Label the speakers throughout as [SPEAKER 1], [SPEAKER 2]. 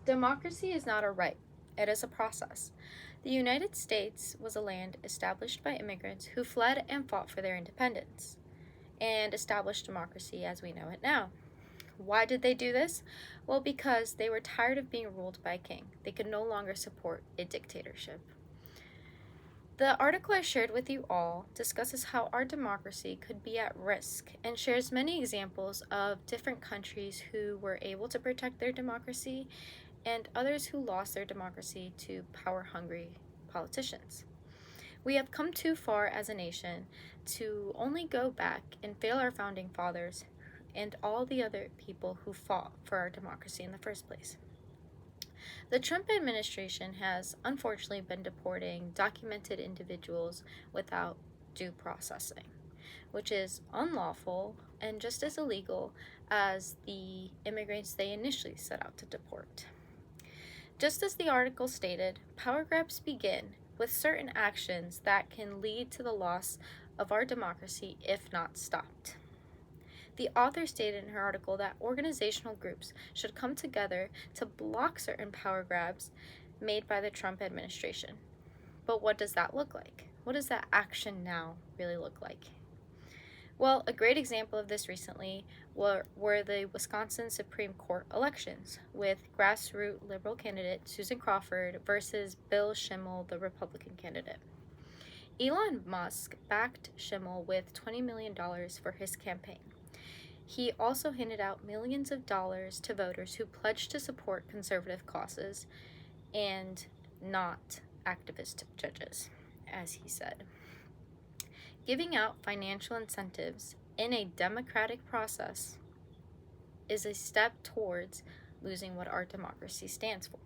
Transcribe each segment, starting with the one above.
[SPEAKER 1] Democracy is not a right, it is a process. The United States was a land established by immigrants who fled and fought for their independence and established democracy as we know it now. Why did they do this? Well, because they were tired of being ruled by a king. They could no longer support a dictatorship. The article I shared with you all discusses how our democracy could be at risk and shares many examples of different countries who were able to protect their democracy and others who lost their democracy to power-hungry politicians. We have come too far as a nation to only go back and fail our founding fathers and all the other people who fought for our democracy in the first place. The Trump administration has unfortunately been deporting documented individuals without due processing, which is unlawful and just as illegal as the immigrants they initially set out to deport. Just as the article stated, power grabs begin with certain actions that can lead to the loss of our democracy if not stopped. The author stated in her article that organizational groups should come together to block certain power grabs made by the Trump administration. But what does that look like? What does that action now really look like? Well, a great example of this recently were the Wisconsin Supreme Court elections, with grassroots liberal candidate Susan Crawford versus Bill Schimmel, the Republican candidate. Elon Musk backed Schimmel with $20 million for his campaign. He also handed out millions of dollars to voters who pledged to support conservative causes and not activist judges, as he said. Giving out financial incentives in a democratic process is a step towards losing what our democracy stands for.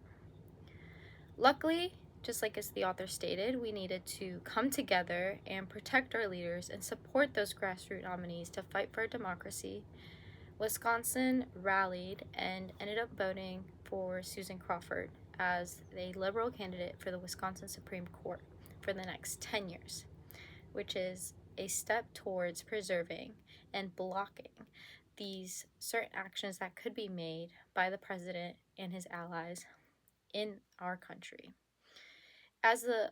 [SPEAKER 1] Luckily, just like as the author stated, we needed to come together and protect our leaders and support those grassroots nominees to fight for our democracy. Wisconsin rallied and ended up voting for Susan Crawford as a liberal candidate for the Wisconsin Supreme Court for the next 10 years, which is a step towards preserving and blocking these certain actions that could be made by the president and his allies in our country. As the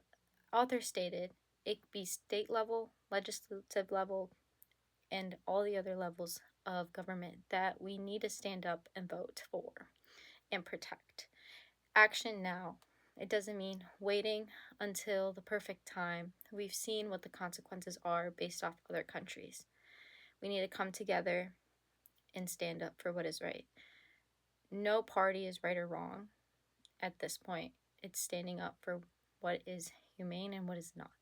[SPEAKER 1] author stated, it could be state level, legislative level, and all the other levels of government that we need to stand up and vote for and protect. Action now. It doesn't mean waiting until the perfect time. We've seen what the consequences are based off other countries. We need to come together and stand up for what is right. No party is right or wrong at this point. It's standing up for what is humane and what is not.